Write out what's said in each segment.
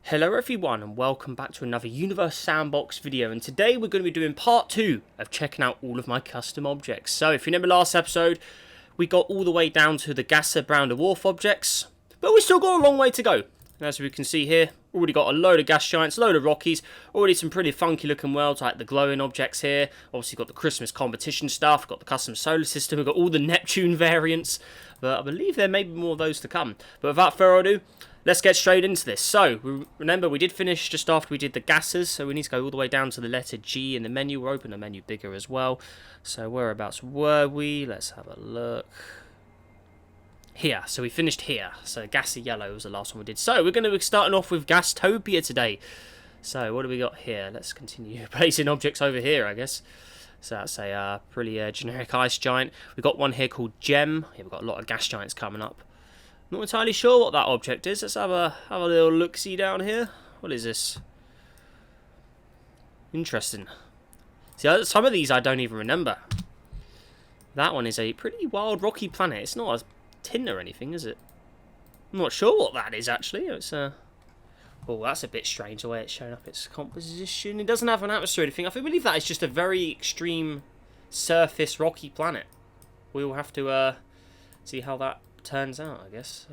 Hello everyone and welcome back to another Universe Sandbox video, and today we're going to be doing part 2 of checking out all of my custom objects. So if you remember last episode, we got all the way down to the Gasser Brown Dwarf objects, but we still got a long way to go. And as we can see here, already got a load of gas giants, a load of Rockies, already some pretty funky looking worlds like the glowing objects here. Obviously got the Christmas competition stuff, got the custom solar system, we've got all the Neptune variants, but I believe there may be more of those to come. But without further ado, let's get straight into this. So, remember we did finish just after we did the gases, so we need to go all the way down to the letter G in the menu. We'll open the menu bigger as well. So whereabouts were we? Let's have a look. Here, so we finished here. So gassy yellow was the last one we did. So we're going to be starting off with Gastopia today. So what do we got here? Let's continue placing objects over here, I guess. So that's a pretty generic ice giant. We've got one here called Gem. Yeah, we've got a lot of gas giants coming up. Not entirely sure what that object is. Let's have a little look-see down here. What is this? Interesting. See, some of these I don't even remember. That one is a pretty wild rocky planet. It's not a tin or anything, is it? I'm not sure what that is, actually. It's oh, that's a bit strange the way it's showing up its composition. It doesn't have an atmosphere or anything. I believe that is just a very extreme surface rocky planet. We will have to see how that turns out, I guess.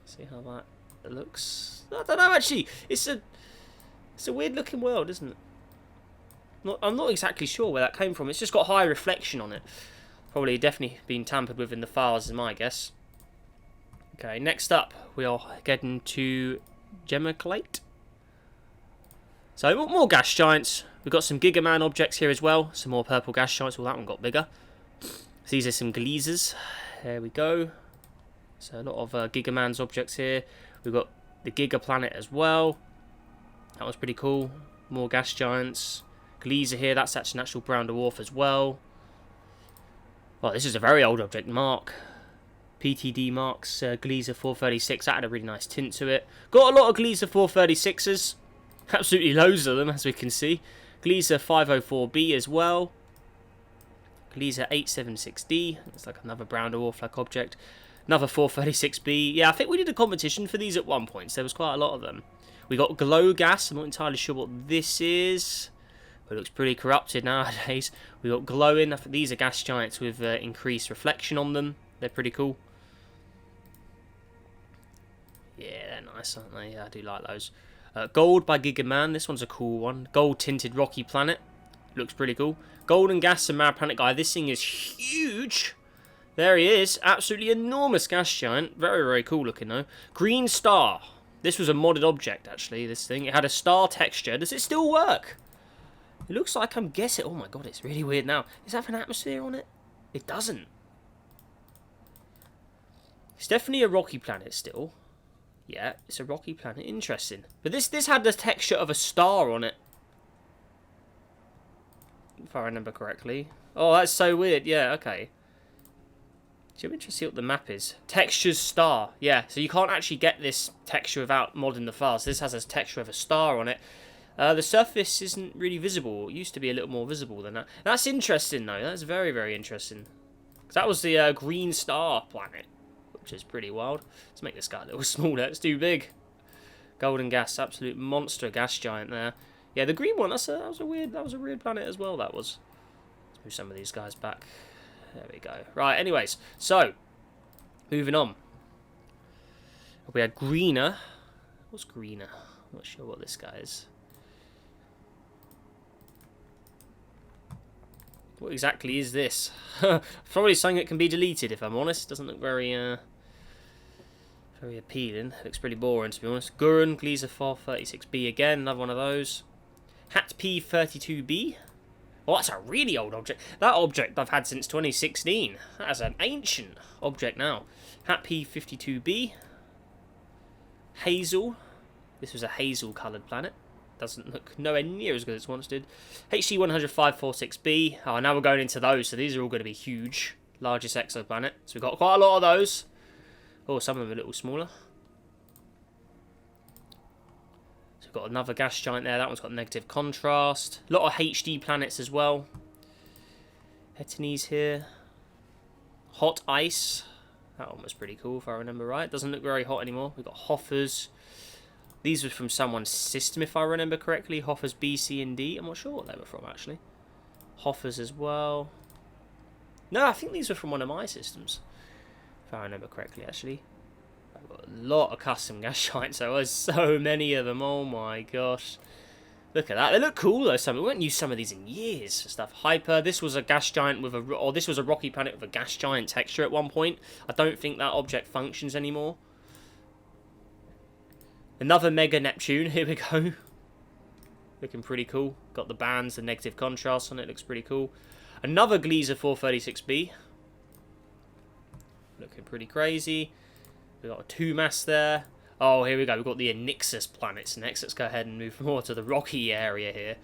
See how that looks. I don't know, actually. It's a weird looking world, isn't it? I'm not exactly sure where that came from. It's just got high reflection on it. Probably definitely been tampered with in the files, is my guess. Okay, next up we are getting to Gemaclate. So more gas giants. We've got some Giga Man objects here as well. Some more purple gas giants. Well, that one got bigger. So these are some Gleezers. There we go. So a lot of Giga Man's objects here. We've got the Giga planet as well. That was pretty cool. More gas giants. Gleezer here. That's actually an actual brown dwarf as well. Well, this is a very old object. Mark. PTD Marks Gleezer 436. That had a really nice tint to it. Got a lot of Gleezer 436s. Absolutely loads of them, as we can see. Gleezer 504B as well. Gleezer 876D. It's like another brown dwarf-like object. Another 436B. Yeah, I think we did a competition for these at one point, so there was quite a lot of them. We got Glow Gas. I'm not entirely sure what this is, but it looks pretty corrupted nowadays. We got Glowing. I think these are gas giants with increased reflection on them. They're pretty cool. Yeah, they're nice, aren't they? Yeah, I do like those. Gold by Giga Man. This one's a cool one. Gold tinted rocky planet. Looks pretty cool. Golden Gas and Mad Planet Guy. This thing is huge. There he is. Absolutely enormous gas giant. Very, very cool looking though. Green Star. This was a modded object actually, this thing. It had a star texture. Does it still work? It looks like I'm guessing. Oh my god, it's really weird now. Does it have an atmosphere on it? It doesn't. It's definitely a rocky planet still. Yeah, it's a rocky planet. Interesting. But this had the texture of a star on it. If I remember correctly. Oh, that's so weird. Yeah, okay. So I'm interested to see what the map is. Textures star. Yeah, so you can't actually get this texture without modding the files. This has a texture of a star on it. The surface isn't really visible. It used to be a little more visible than that. That's interesting, though. That's very, very interesting. Because that was the Green Star planet, which is pretty wild. Let's make this guy a little smaller. It's too big. Golden Gas, absolute monster gas giant there. Yeah, the green one. That was a weird planet as well. That was. Let's move some of these guys back. There we go. Right, anyways, so, moving on. We had Greener. What's Greener? I'm not sure what this guy is. What exactly is this? Probably something that can be deleted, if I'm honest. Doesn't look very appealing. Looks pretty boring, to be honest. Gurren, Gleezer 436B again, another one of those. Hat P32B. Oh, that's a really old object. That object I've had since 2016. That's an ancient object now. Hat P52B. Hazel. This was a hazel-coloured planet. Doesn't look nowhere near as good as it once did. HC 10546B. Oh, now we're going into those, so these are all going to be huge. Largest exoplanet. So we've got quite a lot of those. Oh, some of them are a little smaller. Got another gas giant there. That one's got negative contrast. A lot of HD planets as well. Hetinese here. Hot Ice. That one was pretty cool if I remember right. Doesn't look very hot anymore. We've got Hoffers. These were from someone's system, if I remember correctly. Hoffer's B, C, and D. I'm not sure what they were from, actually. Hoffer's as well. No, I think these were from one of my systems, if I remember correctly, actually. I've got a lot of custom gas giants. There was so many of them. Oh my gosh. Look at that. They look cool though. We haven't used some of these in years. Stuff. Hyper. This was a gas giant with a... Or this was a rocky planet with a gas giant texture at one point. I don't think that object functions anymore. Another Mega Neptune. Here we go. Looking pretty cool. Got the bands, the negative contrast on it. Looks pretty cool. Another Gliese 436b. Looking pretty crazy. We've got a 2-mass there. Oh, here we go. We've got the Enexus planets next. Let's go ahead and move more to the rocky area here.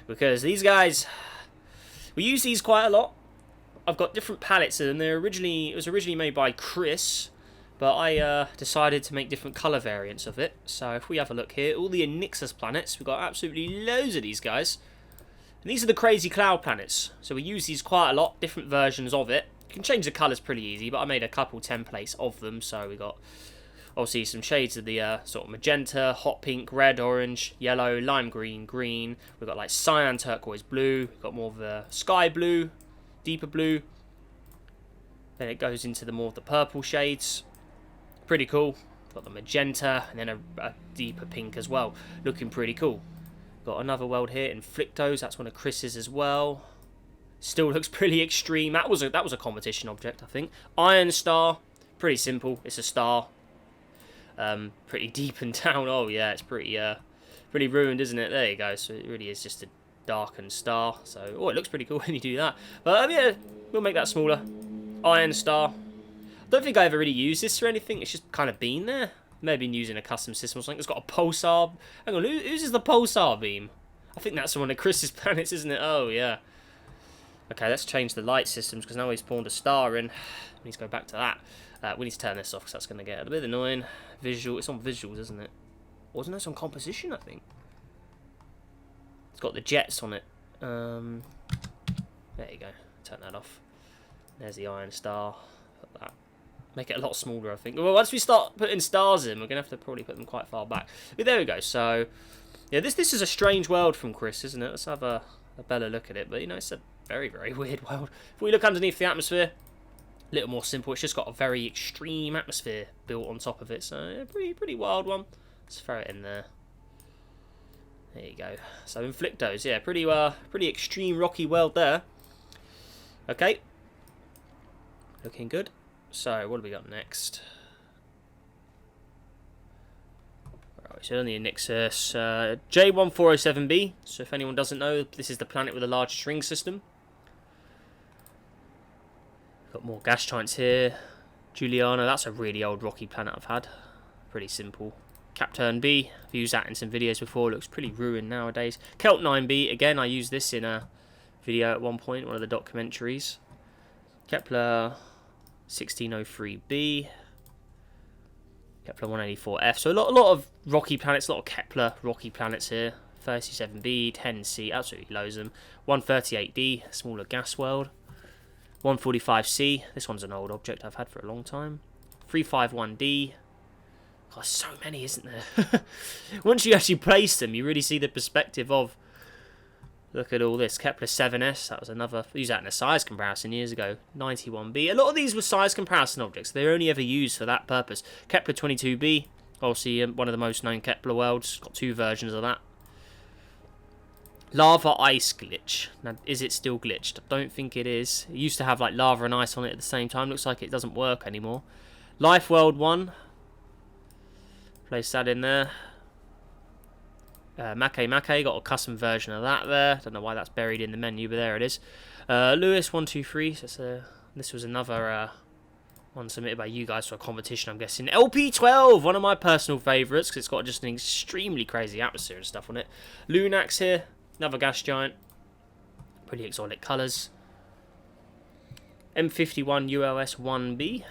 Because these guys... We use these quite a lot. I've got different palettes of them. It was originally made by Chris. But I decided to make different colour variants of it. So if we have a look here, all the Enexus planets, we've got absolutely loads of these guys. And these are the crazy cloud planets. So we use these quite a lot, different versions of it. You can change the colours pretty easy, but I made a couple templates of them. So we got obviously some shades of the sort of magenta, hot pink, red, orange, yellow, lime green, green. We've got like cyan, turquoise blue. We've got more of the sky blue, deeper blue. Then it goes into the more of the purple shades. Pretty cool. Got the magenta and then a deeper pink as well. Looking pretty cool. Got another world here in Flictos. That's one of Chris's as well. Still looks pretty extreme. That was a competition object, I think. Iron Star. Pretty simple. It's a star. Pretty deep and down. Oh yeah, it's pretty ruined, isn't it? There you go. So it really is just a darkened star. So it looks pretty cool when you do that. But yeah, we'll make that smaller. Iron Star. Don't think I ever really used this or anything. It's just kind of been there. Maybe using a custom system or something. It's got a pulsar. Hang on, who uses the pulsar beam? I think that's one of Chris's planets, isn't it? Oh, yeah. Okay, let's change the light systems because now we've spawned a star in. We need to go back to that. We need to turn this off because that's going to get a bit annoying. Visual. It's on visuals, isn't it? Wasn't it on composition, I think? It's got the jets on it. There you go. Turn that off. There's the iron star. Put that. Make it a lot smaller, I think. Well, once we start putting stars in, we're going to have to probably put them quite far back. But there we go. So, yeah, this is a strange world from Chris, isn't it? Let's have a better look at it. But, you know, it's a very, very weird world. If we look underneath the atmosphere, a little more simple. It's just got a very extreme atmosphere built on top of it. So, yeah, pretty wild one. Let's throw it in there. There you go. So, Inflictos, yeah, pretty extreme rocky world there. Okay. Looking good. So, what do we got next? Right, so on the Enexus, J1407b. So if anyone doesn't know, this is the planet with a large string system. Got more gas giants here. Juliana, that's a really old rocky planet I've had. Pretty simple. Capturn B, I've used that in some videos before. Looks pretty ruined nowadays. Kelt 9b, again, I used this in a video at one point, one of the documentaries. Kepler 1603b, Kepler 184f. So a lot of rocky planets, a lot of Kepler rocky planets here. 37b, 10c, absolutely loads of them. 138d, smaller gas world. 145c, this one's an old object I've had for a long time. 351d. God, so many, isn't there? Once you actually place them, you really see the perspective of. Look at all this. Kepler 7s, that was another. I used that in a size comparison years ago. 91b. A lot of these were size comparison objects. They're only ever used for that purpose. Kepler 22b, obviously one of the most known Kepler worlds. Got two versions of that. Lava ice glitch. Now, is it still glitched? I don't think it is. It used to have like lava and ice on it at the same time. Looks like it doesn't work anymore. Life World 1. Place that in there. Make, got a custom version of that there. Don't know why that's buried in the menu, but there it is. Lewis 123. So this was another one submitted by you guys for a competition, I'm guessing. LP12, one of my personal favourites, because it's got just an extremely crazy atmosphere and stuff on it. Lunax here, another gas giant. Pretty exotic colours. M51 ULS 1B.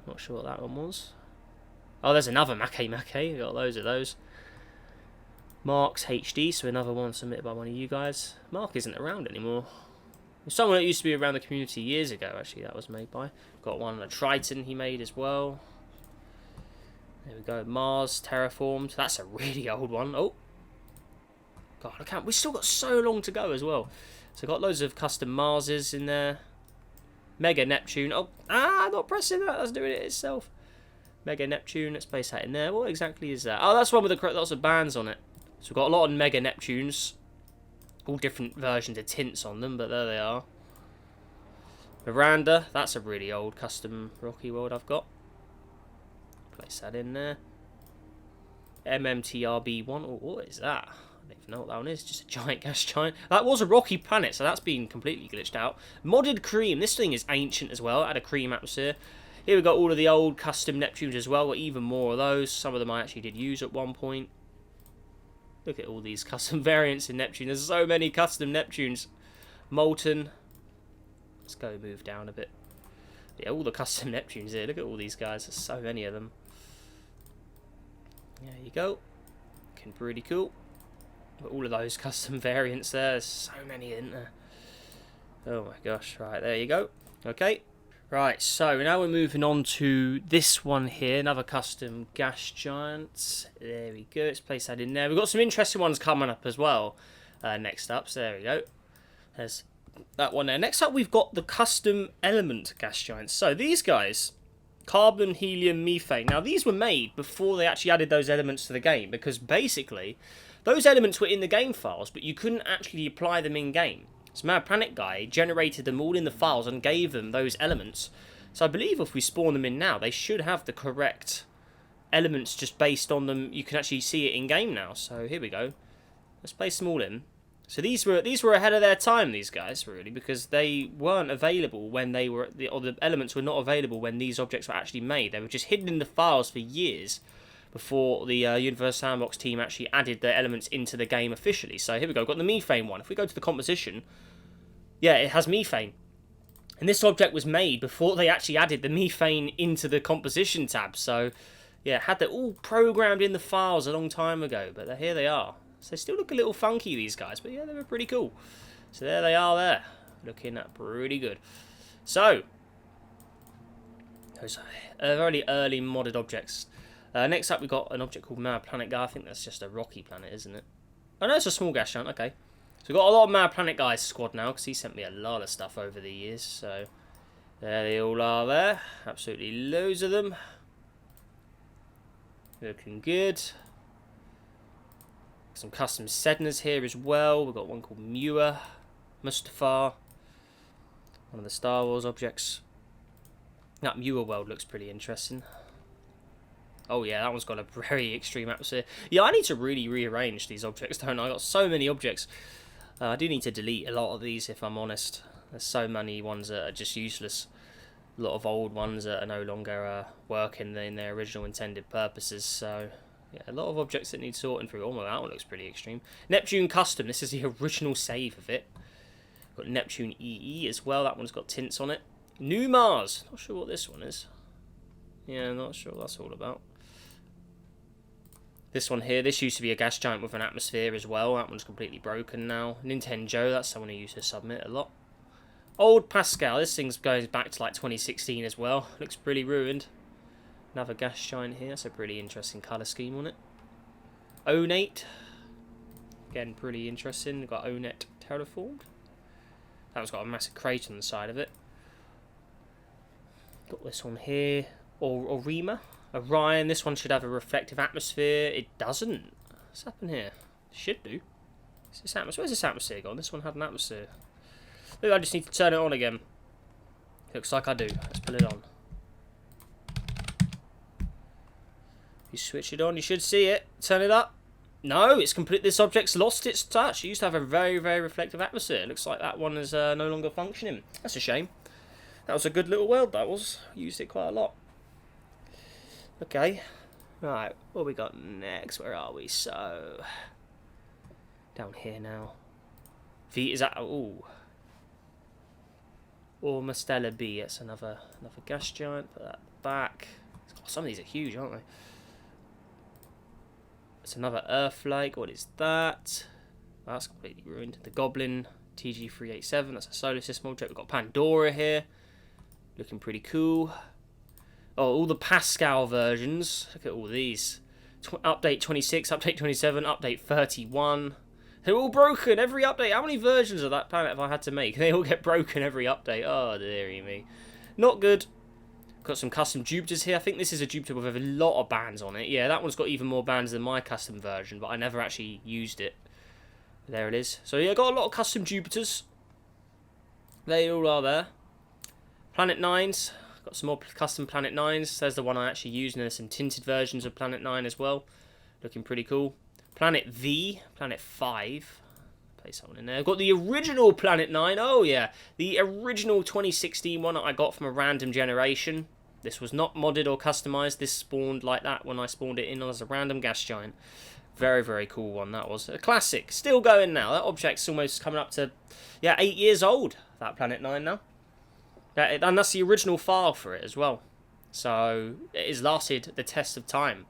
Not sure what that one was. Oh, there's another Make. We've got loads of those. Mark's HD, so another one submitted by one of you guys. Mark isn't around anymore. Someone that used to be around the community years ago, actually, that was made by. Got one on a Triton he made as well. There we go. Mars terraformed. That's a really old one. Oh. God, I can't. We've still got so long to go as well. So got loads of custom Marses in there. Mega Neptune. Oh, not pressing that. That's doing it itself. Mega Neptune. Let's place that in there. What exactly is that? Oh, that's one with the lots of bands on it. So we've got a lot of Mega Neptunes. All different versions of tints on them, but there they are. Miranda. That's a really old custom Rocky World I've got. Place that in there. MMTRB1. Oh, what is that? I don't even know what that one is. Just a giant gas giant. That was a rocky planet, so that's been completely glitched out. Modded cream. This thing is ancient as well. It had a cream atmosphere. Here we've got all of the old custom Neptunes as well. Got even more of those. Some of them I actually did use at one point. Look at all these custom variants in Neptune. There's so many custom Neptunes. Molten. Let's go move down a bit. Yeah, all the custom Neptunes here. Look at all these guys. There's so many of them. There you go. Looking pretty cool. But all of those custom variants there. There's so many in there. Oh my gosh. Right, there you go. Okay. Right, so now we're moving on to this one here. Another custom gas giant. There we go. Let's place that in there. We've got some interesting ones coming up as well. Next up. So there we go. There's that one there. Next up, we've got the custom element gas giants. So these guys, carbon, helium, methane. Now, these were made before they actually added those elements to the game, because basically, those elements were in the game files, but you couldn't actually apply them in-game. So Mad Planet Guy generated them all in the files and gave them those elements. So I believe if we spawn them in now, they should have the correct elements just based on them. You can actually see it in-game now. So here we go. Let's place them all in. So these were ahead of their time, these guys, really, because they weren't available when they were, or the elements were not available when these objects were actually made. They were just hidden in the files for years before the Universe Sandbox team actually added the elements into the game officially. So here we go, got the methane one. If we go to the composition, yeah, it has methane. And this object was made before they actually added the methane into the composition tab. So, yeah, had that all programmed in the files a long time ago, but here they are. So they still look a little funky, these guys, but yeah, they were pretty cool. So there they are there, looking pretty good. So, those are very early modded objects. Next up, we've got an object called Mad Planet Guy. I think that's just a rocky planet, isn't it? Oh no, it's a small gas giant, okay. So we've got a lot of Mad Planet Guy's squad now, because he sent me a lot of stuff over the years. So, there they all are there. Absolutely loads of them. Looking good. Some custom Sednas here as well. We've got one called Mustafar. One of the Star Wars objects. That Muir world looks pretty interesting. Oh yeah, that one's got a very extreme atmosphere. Yeah, I need to really rearrange these objects, don't I? I've got so many objects. I do need to delete a lot of these, if I'm honest. There's so many ones that are just useless. A lot of old ones that are no longer working in their original intended purposes, so... yeah, a lot of objects that need sorting through. Oh, well, that one looks pretty extreme. Neptune Custom. This is the original save of it. Got Neptune EE as well. That one's got tints on it. New Mars. Not sure what this one is. Yeah, not sure what that's all about. This one here. This used to be a gas giant with an atmosphere as well. That one's completely broken now. Nintendo. That's someone who used to submit a lot. Old Pascal. This thing's going back to like 2016 as well. Looks pretty ruined. Another gas giant here. That's a pretty interesting colour scheme on it. Onate. Again, pretty interesting. We've got Onate terraformed. That one's got a massive crater on the side of it. Got this one here. Orima. Orion. This one should have a reflective atmosphere. It doesn't. What's happened here? It should do. Is this atmosphere? Where's this atmosphere gone? This one had an atmosphere. Maybe I just need to turn it on again. Looks like I do. Let's put it on. You switch it on, you should see it. Turn it up. No, it's complete. This object's lost its touch. It used to have a very, very reflective atmosphere. It looks like that one is no longer functioning. That's a shame. That was a good little world, that was. Used it quite a lot. Okay. Right, what we got next? Where are we? So, down here now. V, is that... ooh. Or Mastella B. That's another gas giant. Put that back. Oh, some of these are huge, aren't they? It's another Earth Lake. What is that? Well, that's completely ruined. The Goblin TG387. That's a solar system object. We've got Pandora here. Looking pretty cool. Oh, all the Pascal versions. Look at all these. Update 26, update 27, update 31. They're all broken. Every update. How many versions of that planet have I had to make? They all get broken every update. Oh, dearie me. Not good. Got some custom Jupiters here. I think this is a Jupiter with a lot of bands on it. Yeah, that one's got even more bands than my custom version, but I never actually used it. There it is. So yeah, got a lot of custom Jupiters. They all are there. Planet 9s. Got some more custom Planet 9s. There's the one I actually used, and there's some tinted versions of Planet 9 as well. Looking pretty cool. Planet V. Planet 5. Place that one in there. I've got the original Planet 9. Oh yeah. The original 2016 one that I got from a random generation. This was not modded or customized. This spawned like that when I spawned it in as a random gas giant. Very, very cool one. That was a classic. Still going now. That object's almost coming up to, yeah, 8 years old. That Planet 9 now. And that's the original file for it as well. So it has lasted the test of time.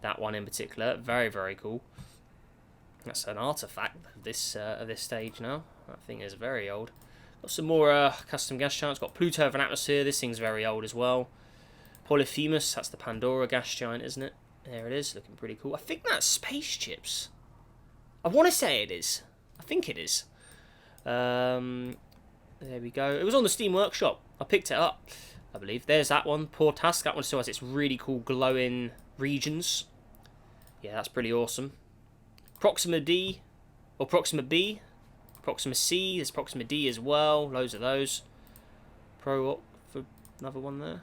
That one in particular. Very, very cool. That's an artifact of this stage now. That thing is very old. Got some more custom gas giants. Got Pluto of an atmosphere. This thing's very old as well. Polyphemus. That's the Pandora gas giant, isn't it? There it is. Looking pretty cool. I think that's space ships. I want to say it is. I think it is. There we go. It was on the Steam Workshop. I picked it up, I believe. There's that one. Poor Task. That one still has its really cool glowing regions. Yeah, that's pretty awesome. Proxima D. Or Proxima B. Proxima C. There's Proxima D as well. Loads of those. For another one there.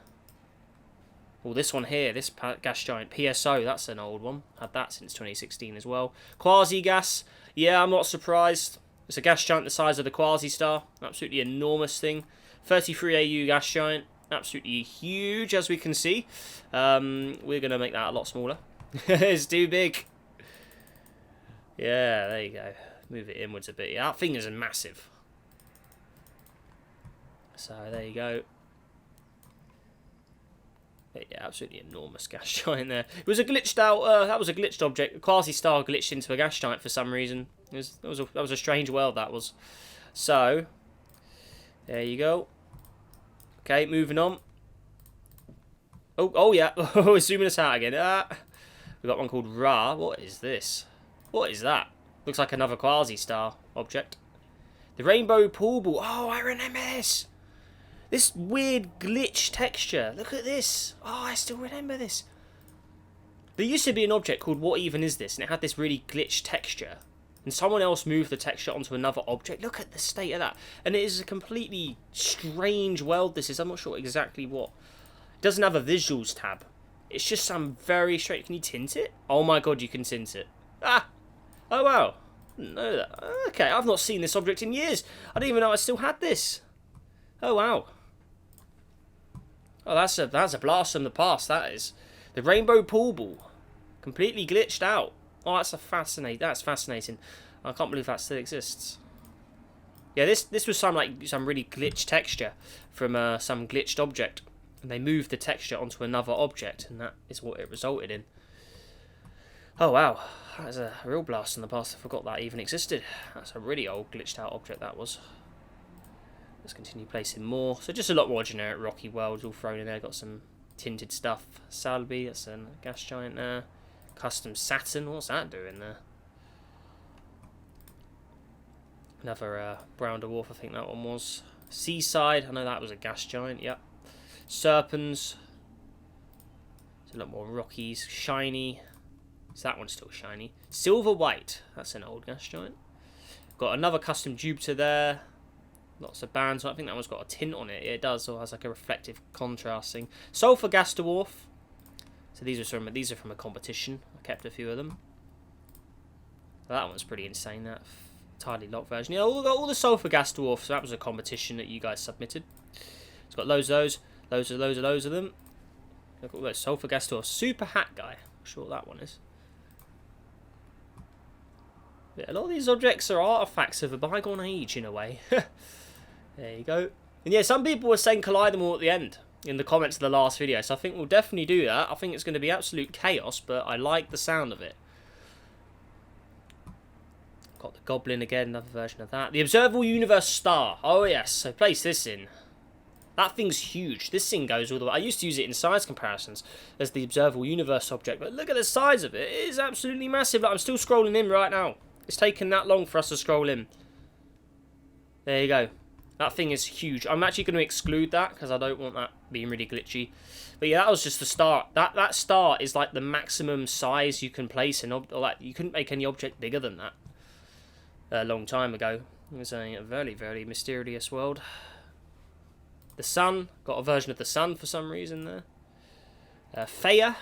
Oh, this one here. This gas giant. PSO. That's an old one. Had that since 2016 as well. Quasi gas. Yeah, I'm not surprised. It's a gas giant the size of the Quasi Star. Absolutely enormous thing. 33 AU gas giant. Absolutely huge, as we can see. We're going to make that a lot smaller. It's too big. Yeah, there you go. Move it inwards a bit. Yeah, that thing is massive. So, there you go. Yeah, absolutely enormous gas giant there. It was a glitched out. That was a glitched object. The Quasi Star glitched into a gas giant for some reason. That was a strange world. That was. So, there you go. Okay, moving on. Oh yeah. We're zooming us out again. We got one called Ra. What is this? What is that? Looks like another Quasi Star object. The Rainbow Pool Ball. Oh, I remember this. This weird glitch texture. Look at this. Oh, I still remember this. There used to be an object called What Even Is This? And it had this really glitch texture. And someone else moved the texture onto another object. Look at the state of that. And it is a completely strange world this is. I'm not sure exactly what. It doesn't have a visuals tab. It's just some very strange. Can you tint it? Oh my god, you can tint it. Ah! Oh wow. I didn't know that. Okay, I've not seen this object in years. I didn't even know I still had this. Oh wow. Oh, that's a blast from the past. That is the Rainbow Pool Ball, completely glitched out. Oh, that's fascinating. I can't believe that still exists. Yeah, this was some really glitched texture from some glitched object, and they moved the texture onto another object, and that is what it resulted in. Oh wow, that is a real blast from the past. I forgot that even existed. That's a really old glitched out object that was. Let's continue placing more. So just a lot more generic rocky worlds all thrown in there. Got some tinted stuff. Salby, that's a gas giant there. Custom Saturn, what's that doing there? Another brown dwarf, I think that one was. Seaside, I know that was a gas giant, yep. Serpens. There's a lot more rockies. Shiny. Is that one still shiny? Silver White, that's an old gas giant. Got another custom Jupiter there. Lots of bands. I think that one's got a tint on it. Yeah, it does. Or has like a reflective contrasting. Sulfur Gas Dwarf. So these are from a competition. I kept a few of them. That one's pretty insane. That entirely locked version. Yeah, all the Sulfur Gas Dwarfs. So that was a competition that you guys submitted. It's got loads of those. Loads of them. Look at all those Sulfur Gas Dwarfs. Super Hat Guy. I'm sure what that one is. Yeah, a lot of these objects are artifacts of a bygone age in a way. There you go. And yeah, some people were saying collide them all at the end in the comments of the last video. So I think we'll definitely do that. I think it's going to be absolute chaos, but I like the sound of it. Got the Goblin again, another version of that. The Observable Universe Star. Oh yes, so place this in. That thing's huge. This thing goes all the way. I used to use it in size comparisons as the observable universe object, but look at the size of it. It is absolutely massive. Like, I'm still scrolling in right now. It's taken that long for us to scroll in. There you go. That thing is huge. I'm actually going to exclude that because I don't want that being really glitchy. But yeah, that was just the start. That start is like the maximum size you can place an object. Like, you couldn't make any object bigger than that a long time ago. It was a very, very mysterious world. The sun. Got a version of the sun for some reason there. Theia.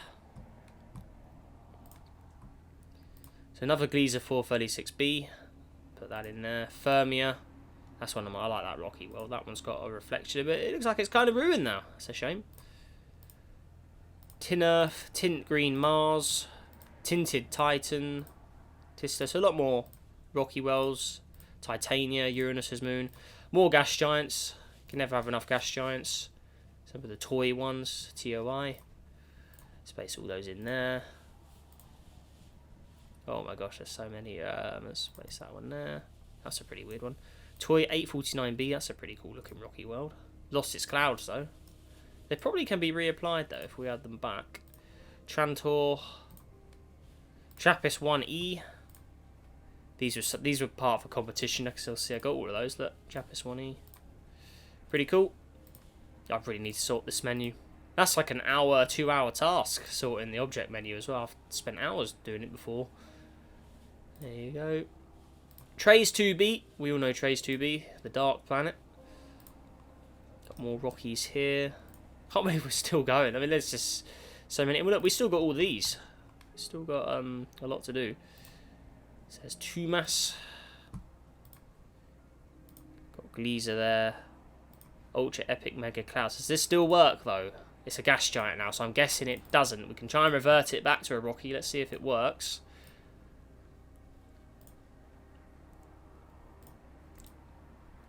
So another Gliese 436b. Put that in there. Fermia. That's one of my... I like that rocky world. That one's got a reflection, but it looks like it's kind of ruined now. That's a shame. Tin Earth. Tint Green Mars. Tinted Titan. Tista. So a lot more rocky worlds. Titania. Uranus's moon. More gas giants. Can never have enough gas giants. Some of the toy ones. TOI. Space all those in there. Oh my gosh, there's so many. Let's place that one there. That's a pretty weird one. Toy 849b, that's a pretty cool looking rocky world. Lost its clouds though. They probably can be reapplied though if we add them back. Trantor. TRAPPIST-1e. These were part of a competition. You'll see I got all of those. Look, TRAPPIST-1e. Pretty cool. I really need to sort this menu. That's like an hour, 2-hour task, sorting the object menu as well. I've spent hours doing it before. There you go. Trays 2b. We all know Trays 2b, the dark planet. Got more Rockies here. Can't believe we're still going. I mean, there's just so many. Well, look, we still got all these. Still got a lot to do. It says Tumas. Got Gliese there. Ultra Epic Mega Clouds. Does this still work though? It's a gas giant now, so I'm guessing it doesn't. We can try and revert it back to a rocky. Let's see if it works.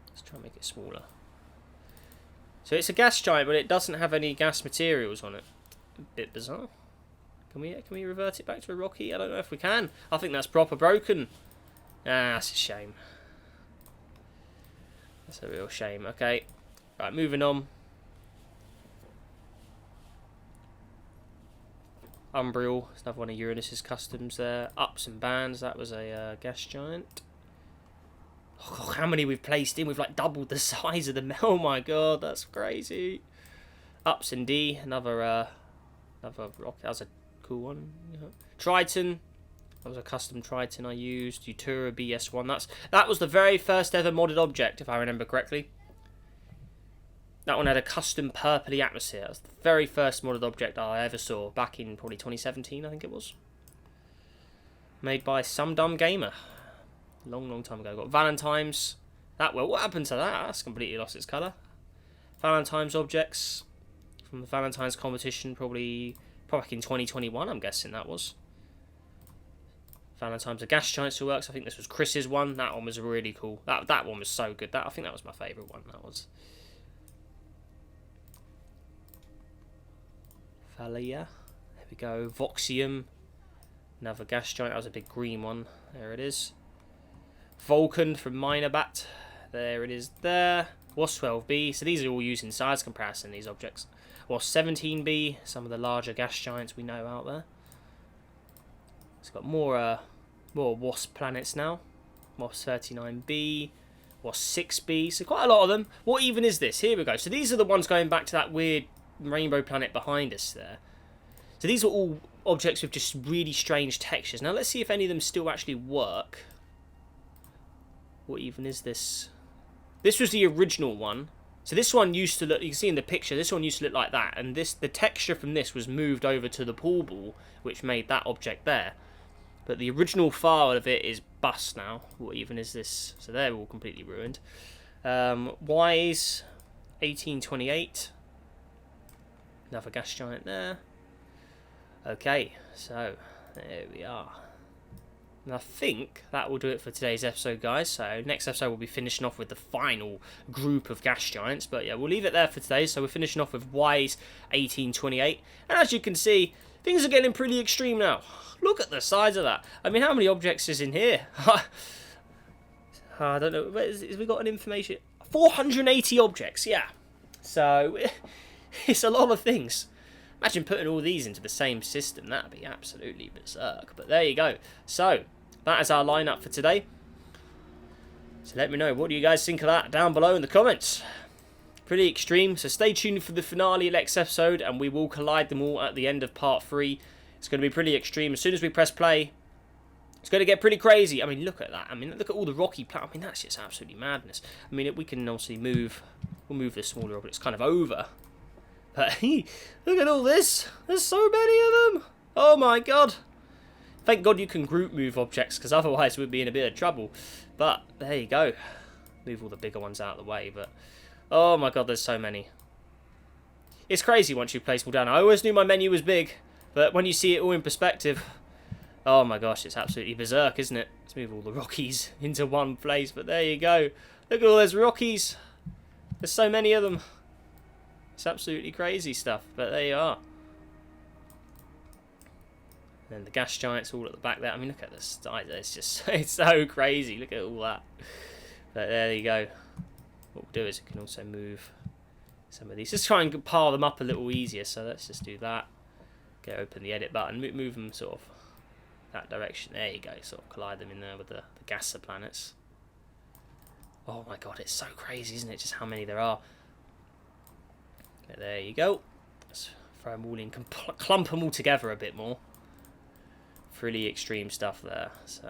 Let's try and make it smaller. So it's a gas giant, but it doesn't have any gas materials on it. A bit bizarre. Can we revert it back to a rocky? I don't know if we can. I think that's proper broken. Ah, that's a shame. That's a real shame. Okay. Right, moving on. Umbriel, it's another one of Uranus's customs there. Ups and Bands, that was a gas giant. Oh, how many we've placed in? We've like doubled the size of them. Oh my god, that's crazy. Ups and D, another rock. That was a cool one. Yeah. Triton, that was a custom Triton I used. Utura BS1. That was the very first ever modded object, if I remember correctly. That one had a custom purpley atmosphere. That was the very first modded object I ever saw, back in probably 2017, I think it was. Made by some dumb gamer. Long time ago. Got Valentine's. Well, what happened to that? That's completely lost its colour. Valentine's objects from the Valentine's competition, probably back in 2021, I'm guessing that was. Valentine's, a gas giant still works. I think this was Chris's one. That one was really cool. That one was so good. I think that was my favourite one. That was. Thalia. There we go. Voxium. Another gas giant. That was a big green one. There it is. Vulcan from Minobat. There it is there. WASP 12b. So these are all used in size comparison, these objects. WASP 17b. Some of the larger gas giants we know out there. It's got more WASP planets now. WASP 39b. WASP 6b. So quite a lot of them. What even is this? Here we go. So these are the ones going back to that weird rainbow planet behind us there. So these are all objects with just really strange textures. Now let's see if any of them still actually work. What even is this? This was the original one. So this one used to look, you can see in the picture, this one used to look like that. And the texture from this was moved over to the pool ball, which made that object there. But the original file of it is bust now. What even is this? So they're all completely ruined. Wise 1828. Another gas giant there. Okay, so there we are. And I think that will do it for today's episode, guys. So next episode we'll be finishing off with the final group of gas giants. But yeah, we'll leave it there for today. So we're finishing off with Wise 1828. And as you can see, things are getting pretty extreme now. Look at the size of that. I mean, how many objects is in here? I don't know. Have we got an information? 480 objects, yeah. So, it's a lot of things. Imagine putting all these into the same system. That'd be absolutely berserk. But there you go. So, that is our lineup for today. So let me know, what do you guys think of that down below in the comments? Pretty extreme. So stay tuned for the finale next episode, and we will collide them all at the end of part 3. It's going to be pretty extreme. As soon as we press play, it's going to get pretty crazy. I mean, look at that. I mean, look at all the rocky planet. I mean, that's just absolutely madness. I mean, we can obviously move. We'll move the smaller objects kind of over. But look at all this. There's so many of them. Oh my god. Thank god you can group move objects, because otherwise we'd be in a bit of trouble. But there you go. Move all the bigger ones out of the way. But oh my god, there's so many. It's crazy once you place them all down. I always knew my menu was big, but when you see it all in perspective, oh my gosh, it's absolutely berserk, isn't it? Let's move all the Rockies into one place. But there you go. Look at all those Rockies. There's so many of them. It's absolutely crazy stuff, but there you are. And then the gas giants all at the back there. I mean, look at this. It's just, it's so crazy. Look at all that. But there you go. What we'll do is we can also move some of these. Just try and pile them up a little easier. So let's just do that. Go open the edit button. Move them sort of that direction. There you go. Sort of collide them in there with the gasser planets. Oh my god, it's so crazy, isn't it? Just how many there are. But there you go. Let's throw them all in. Clump them all together a bit more. Really extreme stuff there. So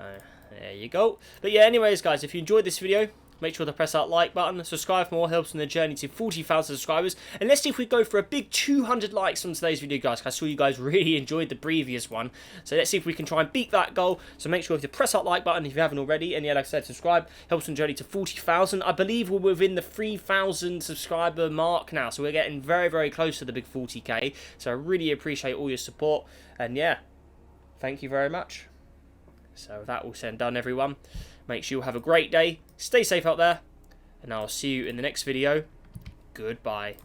there you go. But yeah, anyways guys, if you enjoyed this video, make sure to press that like button. Subscribe for more, helps in the journey to 40,000 subscribers. And let's see if we go for a big 200 likes on today's video, guys. I saw you guys really enjoyed the previous one. So let's see if we can try and beat that goal. So make sure to press that like button if you haven't already. And yeah, like I said, subscribe. Helps in the journey to 40,000. I believe we're within the 3,000 subscriber mark now. So we're getting very, very close to the big 40k. So I really appreciate all your support. And yeah, thank you very much. So with that all said and done, everyone, make sure you have a great day. Stay safe out there. And I'll see you in the next video. Goodbye.